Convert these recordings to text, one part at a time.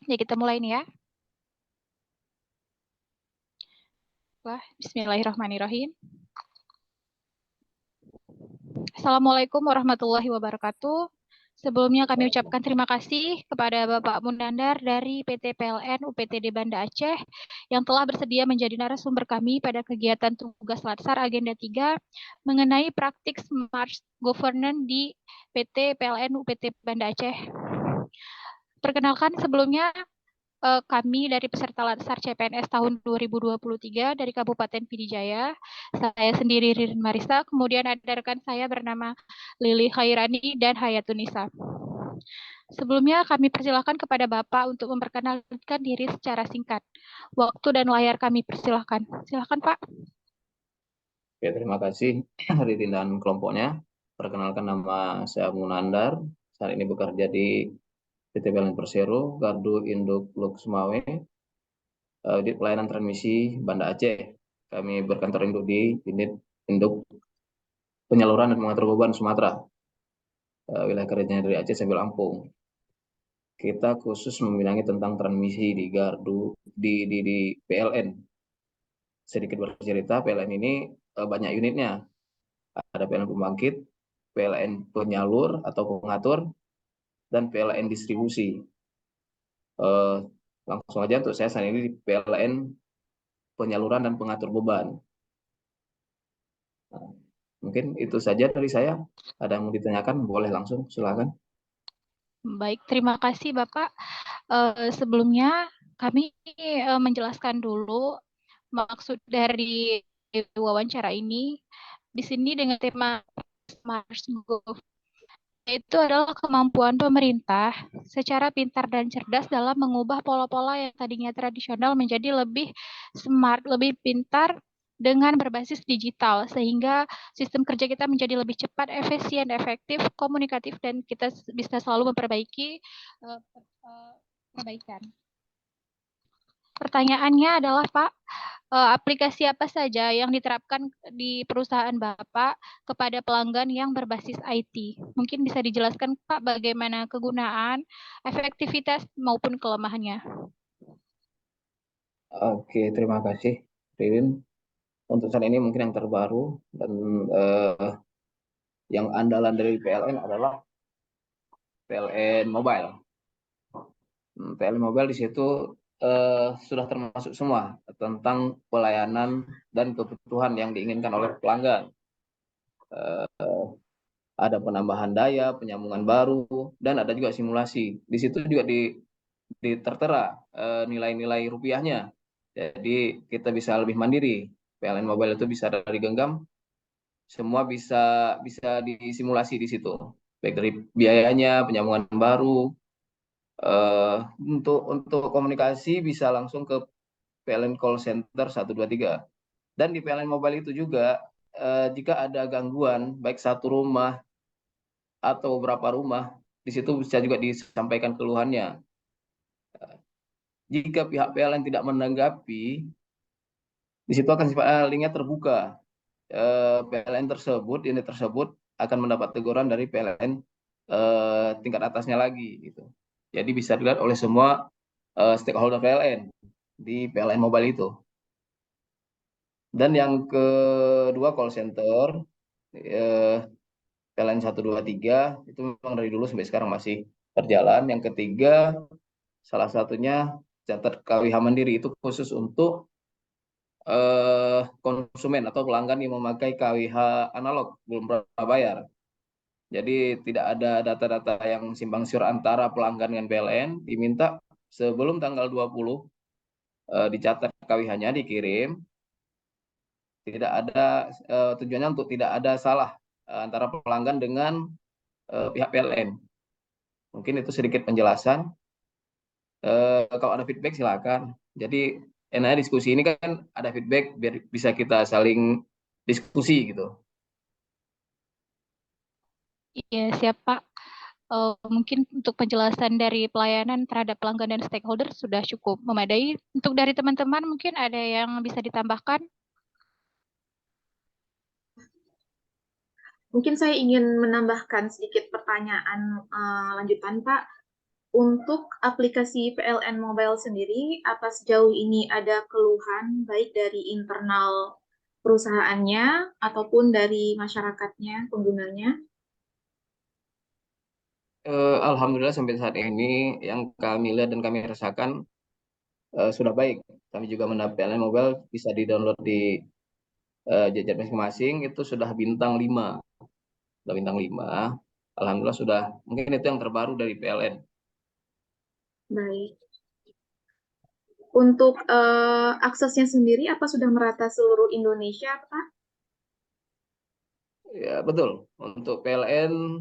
Ya, kita mulai nih ya. Wah, bismillahirrahmanirrahim. Assalamualaikum warahmatullahi wabarakatuh. Sebelumnya kami ucapkan terima kasih kepada Bapak Munandar dari PT PLN UPTD Banda Aceh yang telah bersedia menjadi narasumber kami pada kegiatan tugas Latsar Agenda 3 mengenai praktik Smart Governance di PT PLN UPT Banda Aceh. Perkenalkan sebelumnya kami dari peserta Latsar CPNS tahun 2023 dari Kabupaten Pidijaya. Saya sendiri Ririn Marisa, kemudian ada rekan saya bernama Lili Khairani dan Hayatunisa. Sebelumnya kami persilahkan kepada Bapak untuk memperkenalkan diri secara singkat. Waktu dan layar kami persilahkan. Silahkan Pak. Oke, terima kasih Ririn dan kelompoknya. Perkenalkan nama saya Munandar. Saat ini bekerja di PT PLN Persero, Gardu Induk Luk Sumawe, di pelayanan transmisi Banda Aceh. Kami berkantor induk di unit induk penyaluran dan pengatur beban Sumatera. Wilayah kerjanya dari Aceh sampai Lampung. Kita khusus membidangi tentang transmisi di Gardu di PLN. Sedikit bercerita, PLN ini banyak unitnya. Ada PLN pembangkit, PLN penyalur atau pengatur, dan PLN distribusi. Langsung aja untuk saya saat ini di PLN penyaluran dan pengatur beban. Nah, mungkin itu saja dari saya. Ada yang mau ditanyakan, boleh langsung, silakan. Baik, terima kasih Bapak. Sebelumnya kami menjelaskan dulu maksud dari wawancara ini. Di sini dengan tema Mars Go itu adalah kemampuan pemerintah secara pintar dan cerdas dalam mengubah pola-pola yang tadinya tradisional menjadi lebih smart, lebih pintar dengan berbasis digital, sehingga sistem kerja kita menjadi lebih cepat, efisien, efektif, komunikatif, dan kita bisa selalu memperbaiki perbaikan. Pertanyaannya adalah, Pak, aplikasi apa saja yang diterapkan di perusahaan Bapak kepada pelanggan yang berbasis IT? Mungkin bisa dijelaskan, Pak, bagaimana kegunaan, efektivitas, maupun kelemahannya. Oke, terima kasih, Ririn. Untuk saat ini mungkin yang terbaru dan yang andalan dari PLN adalah PLN Mobile. PLN Mobile di situ sudah termasuk semua tentang pelayanan dan kebutuhan yang diinginkan oleh pelanggan. Ada penambahan daya, penyambungan baru, dan ada juga simulasi. Di situ juga tertera nilai-nilai rupiahnya. Jadi kita bisa lebih mandiri. PLN Mobile itu bisa dari genggam, semua bisa bisa disimulasi di situ. Baik dari biayanya, penyambungan baru, untuk komunikasi bisa langsung ke PLN Call Center 123. Dan di PLN Mobile itu juga jika ada gangguan baik satu rumah atau beberapa rumah, di situ bisa juga disampaikan keluhannya. Jika pihak PLN tidak menanggapi, di situ akan linknya terbuka. PLN tersebut, unit tersebut akan mendapat teguran dari PLN tingkat atasnya lagi, gitu. Jadi bisa dilihat oleh semua stakeholder PLN di PLN Mobile itu. Dan yang kedua call center PLN 123 itu memang dari dulu sampai sekarang masih berjalan. Yang ketiga salah satunya catat KWH Mandiri, itu khusus untuk konsumen atau pelanggan yang memakai KWH analog belum pernah bayar. Jadi tidak ada data-data yang simpang siur antara pelanggan dengan PLN, diminta sebelum tanggal 20 dicatat KWH-nya, dikirim. Tidak ada tujuannya untuk tidak ada salah antara pelanggan dengan pihak PLN. Mungkin itu sedikit penjelasan. Kalau ada feedback silakan. Jadi enaknya diskusi ini kan ada feedback biar bisa kita saling diskusi gitu. Iya, siap Pak. Mungkin untuk penjelasan dari pelayanan terhadap pelanggan dan stakeholder sudah cukup memadai. Untuk dari teman-teman mungkin ada yang bisa ditambahkan? Mungkin saya ingin menambahkan sedikit pertanyaan lanjutan, Pak. Untuk aplikasi PLN Mobile sendiri, apa sejauh ini ada keluhan baik dari internal perusahaannya ataupun dari masyarakatnya, penggunanya? Alhamdulillah sampai saat ini yang kami lihat dan kami rasakan sudah baik. Kami juga mendapat PLN Mobile bisa di-download di gadget masing-masing itu sudah bintang 5. Sudah bintang 5. Alhamdulillah sudah mungkin itu yang terbaru dari PLN. Baik. Untuk aksesnya sendiri, apa sudah merata seluruh Indonesia, Pak? Ya, betul. Untuk PLN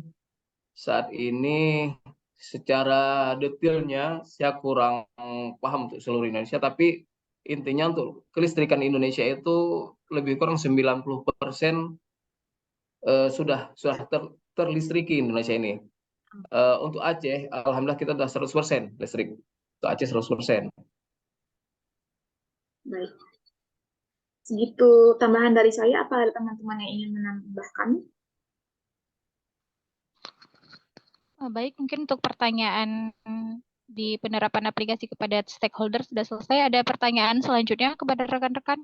saat ini secara detailnya saya kurang paham untuk seluruh Indonesia, tapi intinya untuk kelistrikan Indonesia itu lebih kurang 90% sudah terlistriki Indonesia ini. Untuk Aceh, alhamdulillah kita sudah 100% listrik. Untuk Aceh 100%. Baik. Segitu tambahan dari saya. Apa ada teman-teman yang ingin menambahkan? Baik, mungkin untuk pertanyaan di penerapan aplikasi kepada stakeholder sudah selesai. Ada pertanyaan selanjutnya kepada rekan-rekan?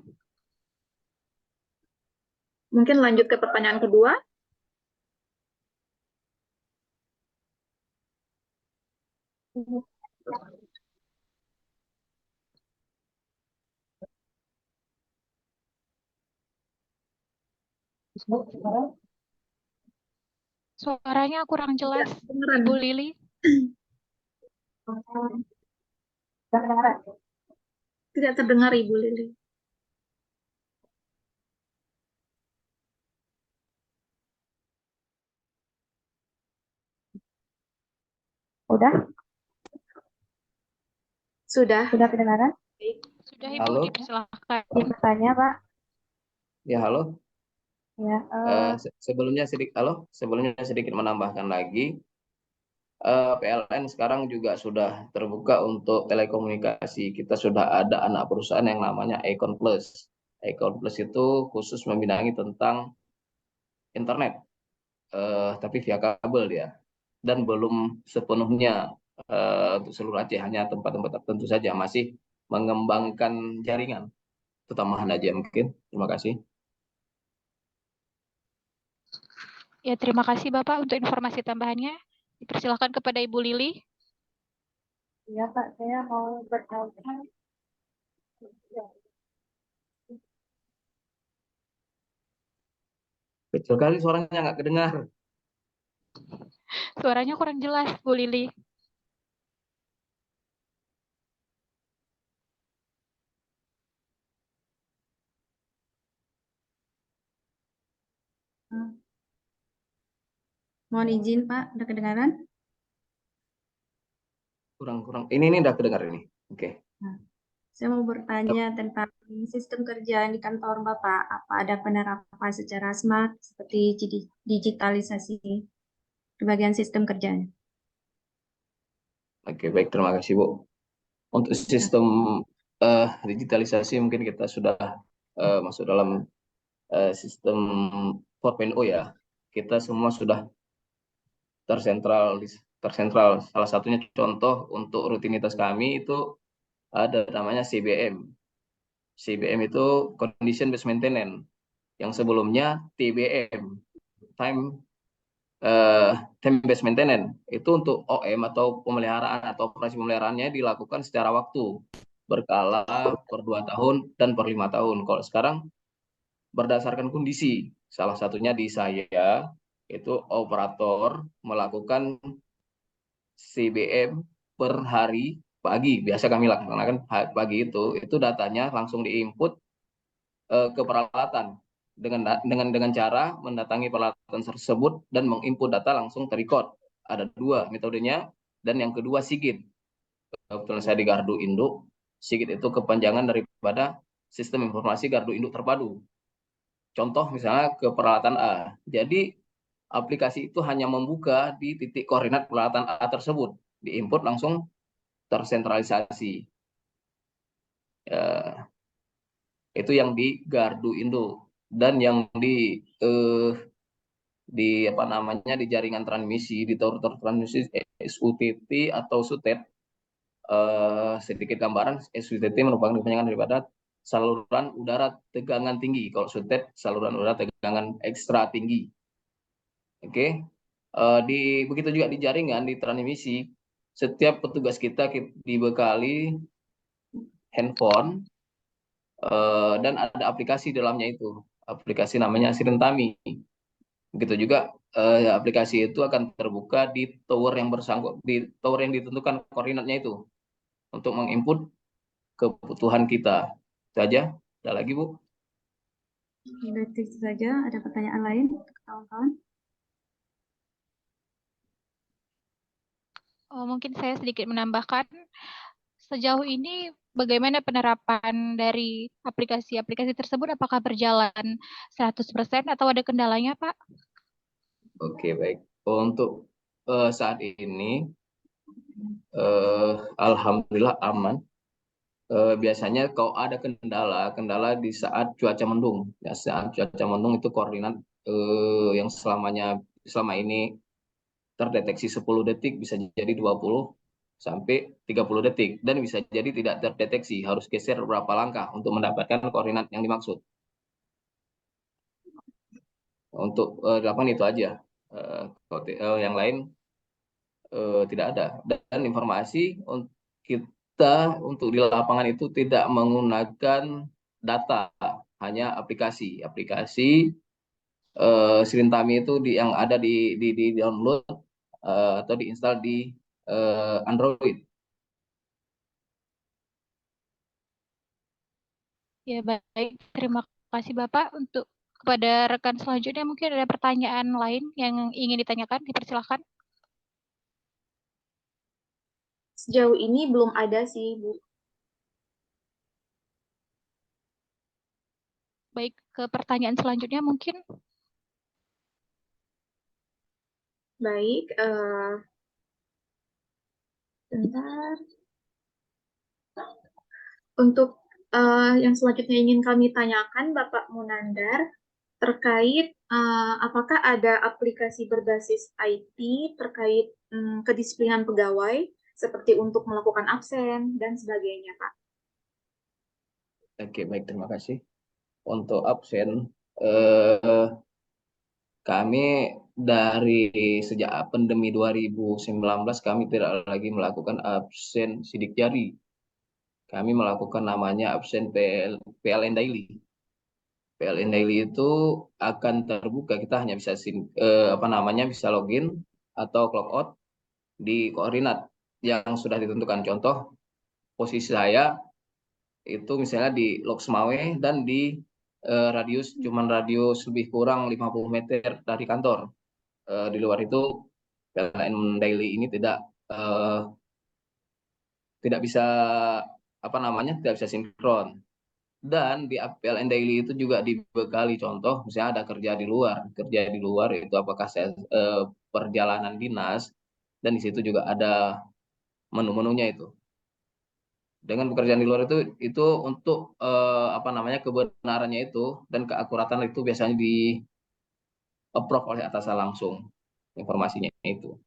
Mungkin lanjut ke pertanyaan kedua. Suaranya kurang jelas, Beneran. Ibu Lili. Tidak terdengar, Ibu Lili. Udah? Sudah. Sudah kedengaran? Sudah, Ibu, Halo? dipersilahkan. Bertanya, Pak. Ya, halo. Ya, Sebelumnya sedikit menambahkan lagi. PLN sekarang juga sudah terbuka untuk telekomunikasi. Kita sudah ada anak perusahaan yang namanya Icon Plus. Icon Plus itu khusus membidangi tentang internet, tapi via kabel dia. Dan belum sepenuhnya untuk seluruh Aceh, hanya tempat-tempat tertentu saja masih mengembangkan jaringan. Itu tambahan aja mungkin. Terima kasih. Ya, terima kasih Bapak untuk informasi tambahannya. Dipersilahkan kepada Ibu Lili. iya Pak, saya mau bertanya. Kecil kali suaranya nggak kedengar. Suaranya kurang jelas, Bu Lili. Mohon izin, Pak. Udah kedengaran? Kurang. Ini udah kedengar ini. Oke. Nah, saya mau bertanya tentang sistem kerja di kantor Bapak. Apa ada penerapan secara smart seperti digitalisasi di bagian sistem kerjanya? Oke, baik. Terima kasih, Bu. Untuk sistem digitalisasi mungkin kita sudah masuk dalam sistem 4.0 ya. Kita semua sudah tersentral. Salah satunya contoh untuk rutinitas kami itu ada namanya CBM. CBM itu Condition Based Maintenance. Yang sebelumnya TBM, Time Time Based Maintenance. Itu untuk OM atau pemeliharaan atau operasi pemeliharaannya dilakukan secara waktu berkala per 2 tahun dan per 5 tahun. Kalau sekarang berdasarkan kondisi, salah satunya di saya itu operator melakukan CBM per hari pagi. Biasa kami laksanakan pagi itu datanya langsung diinput ke peralatan dengan cara mendatangi peralatan tersebut dan menginput data langsung terrecord. Ada dua metodenya, dan yang kedua SIGINT. Kebetulan saya di Gardu Induk. SIGINT itu kepanjangan daripada Sistem Informasi Gardu Induk Terpadu. Contoh misalnya ke peralatan A. Jadi aplikasi itu hanya membuka di titik koordinat peralatan A tersebut. Diinput langsung tersentralisasi. Itu yang di Gardu Indo. Dan yang di di apa namanya di jaringan transmisi, di tower transmisi SUTT atau SUTET. Sedikit gambaran, SUTT merupakan kepanjangan daripada saluran udara tegangan tinggi. Kalau SUTET saluran udara tegangan ekstra tinggi. Oke. Begitu juga di jaringan di transmisi, setiap petugas kita dibekali handphone dan ada aplikasi dalamnya itu. Aplikasi namanya Sirentami. Begitu juga aplikasi itu akan terbuka di tower yang bersangkut, di tower yang ditentukan koordinatnya itu untuk menginput kebutuhan kita. Itu aja. Ada lagi, Bu? Berarti itu saja. Ada pertanyaan lain untuk kawan-kawan? Mungkin saya sedikit menambahkan, sejauh ini bagaimana penerapan dari aplikasi-aplikasi tersebut? Apakah berjalan 100% atau ada kendalanya, Pak? Oke, baik. Untuk saat ini, alhamdulillah aman. Biasanya kalau ada kendala di saat cuaca mendung. Ya, saat cuaca mendung itu koordinat yang selama ini terdeteksi 10 detik bisa jadi 20 sampai 30 detik dan bisa jadi tidak terdeteksi, harus geser beberapa langkah untuk mendapatkan koordinat yang dimaksud. Untuk lapangan itu aja. Yang lain tidak ada. Dan informasi kita untuk di lapangan itu tidak menggunakan data, hanya aplikasi. Aplikasi Sirintami itu yang ada di download atau diinstal di Android. Ya, baik. Terima kasih Bapak. Untuk kepada rekan selanjutnya mungkin ada pertanyaan lain yang ingin ditanyakan, dipersilakan. Sejauh ini belum ada sih, Bu. Baik, ke pertanyaan selanjutnya mungkin. Baik, bentar. Untuk yang selanjutnya ingin kami tanyakan, Bapak Munandar, terkait apakah ada aplikasi berbasis IT terkait kedisiplinan pegawai, seperti untuk melakukan absen dan sebagainya, Pak? Oke, baik, terima kasih. Untuk absen, kami dari sejak pandemi 2019 kami tidak lagi melakukan absen sidik jari. Kami melakukan namanya absen PLN Daily. PLN Daily itu akan terbuka, kita hanya bisa bisa login atau clock out di koordinat yang sudah ditentukan. Contoh, posisi saya itu misalnya di Loksmawe dan di radius lebih kurang 50 meter dari kantor. Di luar itu PLN Daily ini tidak bisa tidak bisa sinkron. Dan di PLN Daily itu juga dibekali contoh, misalnya ada kerja di luar itu apakah saya perjalanan dinas, dan di situ juga ada menu-menunya itu. Dengan pekerjaan di luar itu untuk kebenarannya itu dan keakuratan itu biasanya di approve oleh atasan langsung informasinya itu.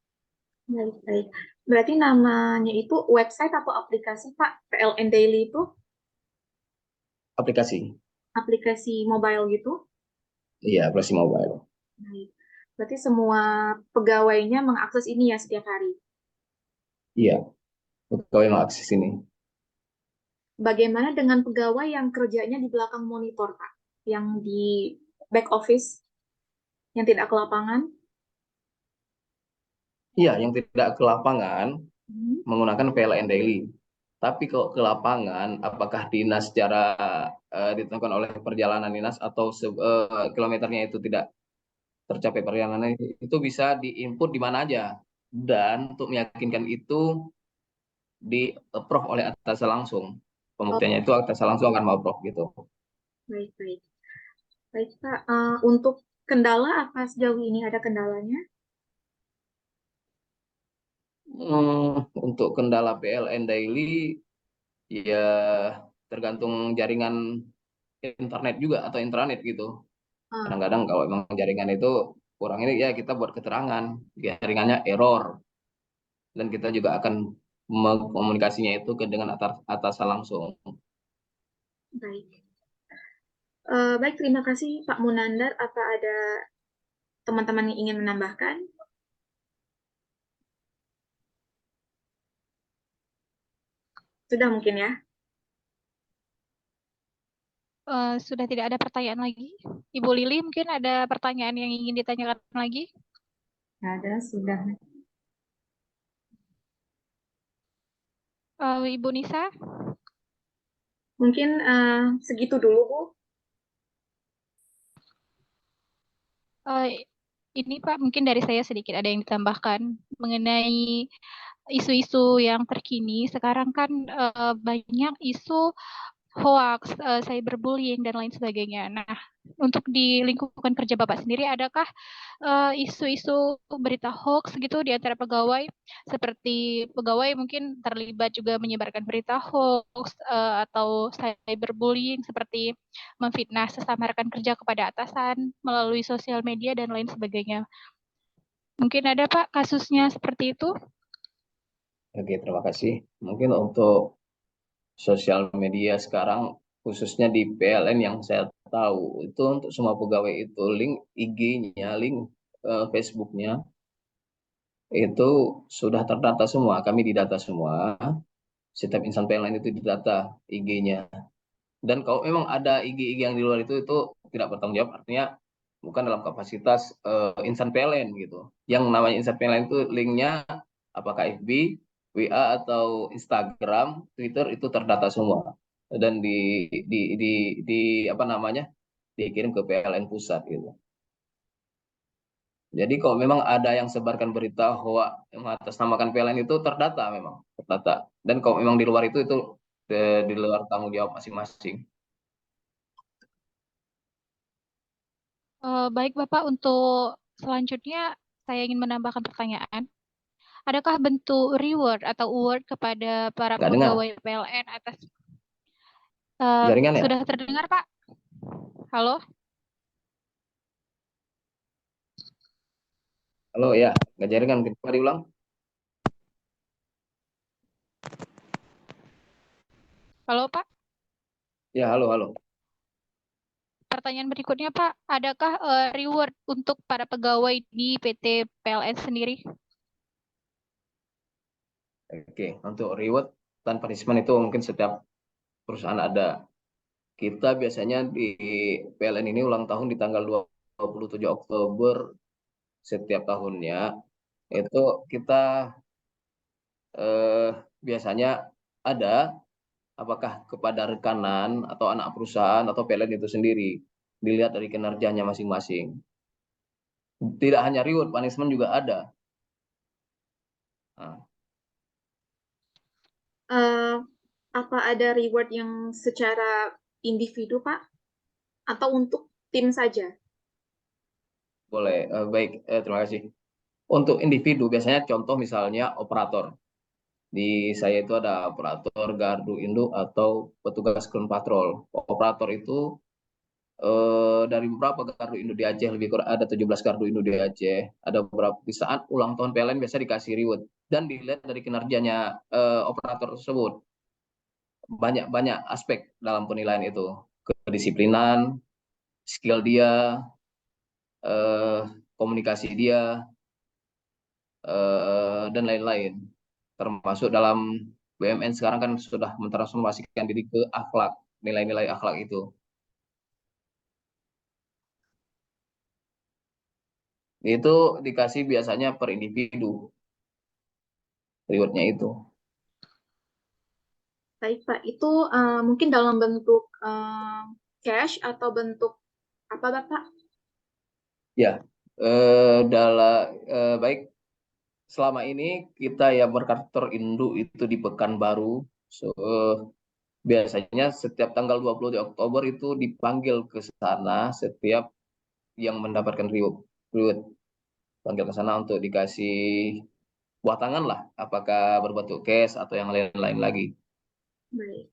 Baik, baik. Berarti namanya itu website atau aplikasi, Pak? PLN Daily itu Aplikasi. aplikasi mobile gitu? Iya, aplikasi mobile. Baik. Berarti semua pegawainya mengakses ini ya setiap hari. Iya, pegawai mengakses ini. Bagaimana dengan pegawai yang kerjanya di belakang monitor, Pak? Yang di back office, yang tidak ke lapangan? Iya, yang tidak ke lapangan menggunakan PLN Daily. Tapi kalau ke lapangan, apakah dinas secara ditentukan oleh perjalanan dinas atau kilometernya itu tidak tercapai perjalanan itu bisa diinput di mana aja. Dan untuk meyakinkan itu di approve oleh atasan langsung. Pembuktiannya itu atasan langsung akan mau approve gitu. Baik, baik. Baik, Pak. Untuk kendala apa sejauh ini ada kendalanya? Untuk kendala PLN Daily ya tergantung jaringan internet juga atau intranet gitu. Kadang-kadang kalau memang jaringan itu kurang ini ya kita buat keterangan jaringannya error, dan kita juga akan mengkomunikasinya itu dengan atasan langsung. Baik. Baik, terima kasih Pak Munandar. Apa ada teman-teman yang ingin menambahkan? Sudah mungkin ya. Sudah tidak ada pertanyaan lagi. Ibu Lili, mungkin ada pertanyaan yang ingin ditanyakan lagi? Ada, sudah. Ibu Nisa? Mungkin segitu dulu, Bu. Ini Pak, mungkin dari saya sedikit ada yang ditambahkan mengenai isu-isu yang terkini. Sekarang kan banyak isu hoax, cyberbullying, dan lain sebagainya. Nah, untuk di lingkungan kerja Bapak sendiri, adakah isu-isu berita hoax gitu di antara pegawai? Seperti pegawai mungkin terlibat juga menyebarkan berita hoax atau cyberbullying seperti memfitnah sesama rekan kerja kepada atasan melalui sosial media dan lain sebagainya. Mungkin ada Pak kasusnya seperti itu? Oke, terima kasih. Mungkin untuk sosial media sekarang, khususnya di PLN yang saya tahu, itu untuk semua pegawai itu link IG-nya, link Facebook-nya, itu sudah terdata semua. Kami didata semua. Setiap insan PLN itu didata IG-nya. Dan kalau memang ada IG-IG yang di luar itu tidak bertanggung jawab, artinya bukan dalam kapasitas insan PLN gitu. Yang namanya insan PLN itu linknya apakah FB, WA atau Instagram, Twitter itu terdata semua dan di apa namanya dikirim ke PLN pusat gitu. Jadi kalau memang ada yang sebarkan berita hoax yang mengatasnamakan PLN itu terdata, memang terdata. Dan kalau memang di luar itu di luar tanggung jawab masing-masing. Baik Bapak, untuk selanjutnya saya ingin menambahkan pertanyaan. Adakah bentuk reward atau award kepada para Nggak dengar pegawai PLN atas jaringan ya? sudah terdengar Pak? Halo? Halo ya, nggak jaringan, mungkin coba diulang. Halo Pak? Ya, halo, halo. Pertanyaan berikutnya Pak, adakah reward untuk para pegawai di PT PLN sendiri? Oke, untuk reward dan punishment itu mungkin setiap perusahaan ada. Kita biasanya di PLN ini ulang tahun di tanggal 27 Oktober setiap tahunnya. Itu kita biasanya ada apakah kepada rekanan atau anak perusahaan atau PLN itu sendiri. Dilihat dari kinerjanya masing-masing. Tidak hanya reward, punishment juga ada. Nah, Apa ada reward yang secara individu, Pak? Atau untuk tim saja? boleh, baik, terima kasih. Untuk individu biasanya contoh misalnya operator. Di saya itu ada operator gardu induk atau petugas ground patrol. Operator itu dari beberapa gardu induk di Aceh, lebih kurang ada 17 gardu induk di Aceh. Ada beberapa di saat ulang tahun PLN biasa dikasih reward dan dilihat dari kinerjanya operator tersebut. Banyak aspek dalam penilaian itu, kedisiplinan, skill dia, komunikasi dia, dan lain-lain. Termasuk dalam BUMN sekarang kan sudah mentransformasikan diri ke akhlak, nilai-nilai akhlak itu. Itu dikasih biasanya per individu, rewardnya itu. Baik, Pak. Itu mungkin dalam bentuk cash atau bentuk apa, Bapak? Ya, baik, selama ini kita ya berkantor induk itu di Pekanbaru. So, biasanya setiap tanggal 20 Oktober itu dipanggil ke sana setiap yang mendapatkan reward. Panggil ke sana untuk dikasih buah tangan lah, apakah berbentuk cash atau yang lain-lain lagi. Baik.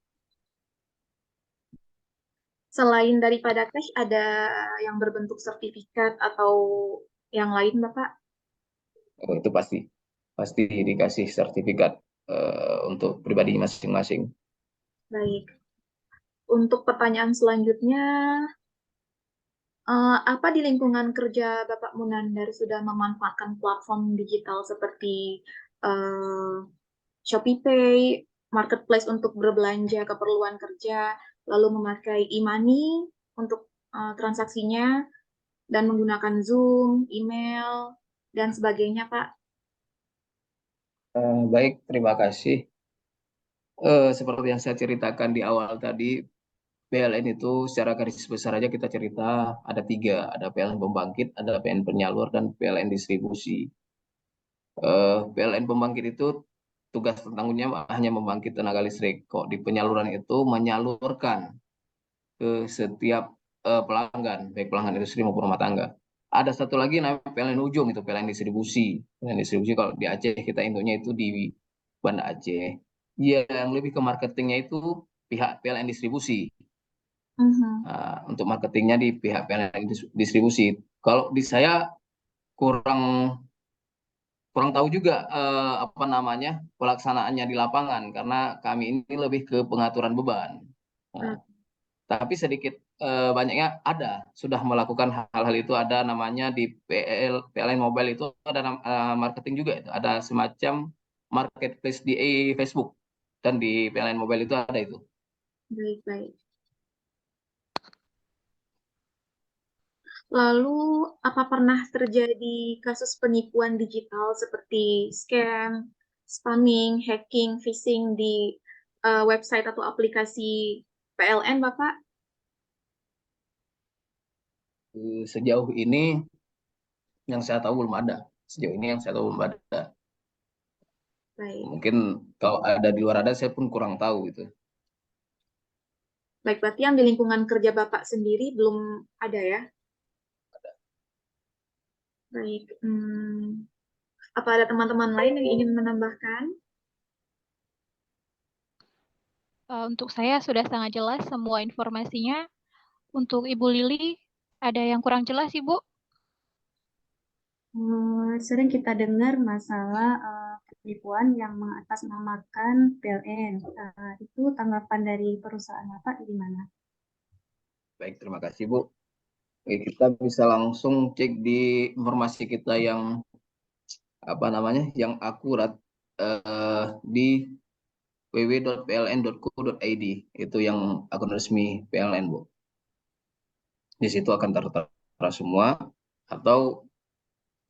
Selain daripada cash, ada yang berbentuk sertifikat atau yang lain, Bapak? Oh, itu pasti dikasih sertifikat untuk pribadi masing-masing. Baik. Untuk pertanyaan selanjutnya, apa di lingkungan kerja Bapak Munandar sudah memanfaatkan platform digital seperti eh, Shopee Pay, marketplace untuk berbelanja keperluan kerja, lalu memakai e-money untuk transaksinya, dan menggunakan Zoom, email, dan sebagainya, Pak? Baik, terima kasih. Seperti yang saya ceritakan di awal tadi, PLN itu secara garis besar aja kita cerita ada tiga, ada PLN pembangkit, ada PLN penyalur, dan PLN distribusi. PLN pembangkit itu tugas tanggungannya hanya membangkit tenaga listrik. Kok di penyaluran itu menyalurkan ke setiap pelanggan, baik pelanggan industri maupun rumah tangga. Ada satu lagi namanya PLN ujung, itu PLN distribusi. PLN distribusi kalau di Aceh kita induknya itu di Banda Aceh. Yang lebih ke marketingnya itu pihak PLN distribusi. Mhm. Untuk marketingnya di pihak PLN distribusi. Kalau di saya kurang kurang tahu juga apa namanya pelaksanaannya di lapangan karena kami ini lebih ke pengaturan beban. Nah, tapi sedikit banyaknya ada sudah melakukan hal-hal itu, ada namanya di PLN Mobile itu ada marketing juga, itu ada semacam marketplace di Facebook, dan di PLN Mobile itu ada itu. Baik-baik. Lalu, apa pernah terjadi kasus penipuan digital seperti scam, spamming, hacking, phishing di website atau aplikasi PLN, Bapak? Sejauh ini yang saya tahu belum ada. Sejauh ini yang saya tahu belum ada. Baik. Mungkin kalau ada di luar ada, saya pun kurang tahu gitu. Baik, berarti yang di lingkungan kerja Bapak sendiri belum ada ya? Baik. Apa ada teman-teman lain yang ingin menambahkan? Untuk saya sudah sangat jelas semua informasinya. Untuk Ibu Lili, ada yang kurang jelas, Ibu? Sering kita dengar masalah penipuan yang mengatasnamakan PLN. Itu tanggapan dari perusahaan Bapak gimana? Baik, terima kasih Bu. Oke, kita bisa langsung cek di informasi kita yang apa namanya yang akurat di www.pln.co.id, itu yang akun resmi PLN Bu. Di situ akan tertera semua. Atau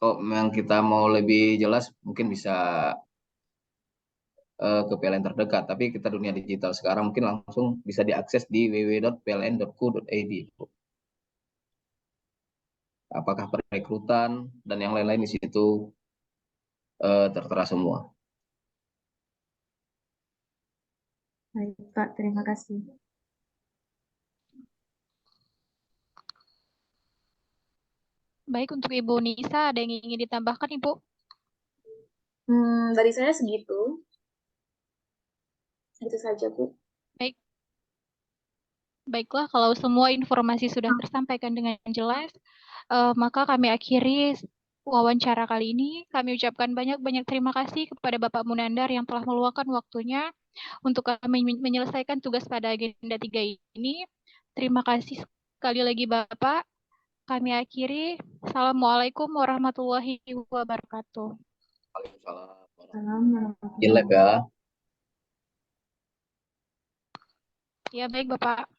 kalau memang kita mau lebih jelas mungkin bisa ke PLN terdekat. Tapi kita dunia digital sekarang, mungkin langsung bisa diakses di www.pln.co.id. Apakah perekrutan dan yang lain-lain di situ tertera semua. Baik, Pak, terima kasih. Baik, untuk Ibu Nisa, ada yang ingin ditambahkan, Ibu? Dari saya segitu. Itu saja, Bu. Baik. Baiklah, kalau semua informasi sudah tersampaikan dengan jelas, maka kami akhiri wawancara kali ini. Kami ucapkan banyak-banyak terima kasih kepada Bapak Munandar yang telah meluangkan waktunya untuk kami menyelesaikan tugas pada agenda 3 ini. Terima kasih sekali lagi Bapak. Kami akhiri. Assalamualaikum warahmatullahi wabarakatuh. Waalaikumsalam. Salam. Jelek ya. Ya, baik Bapak.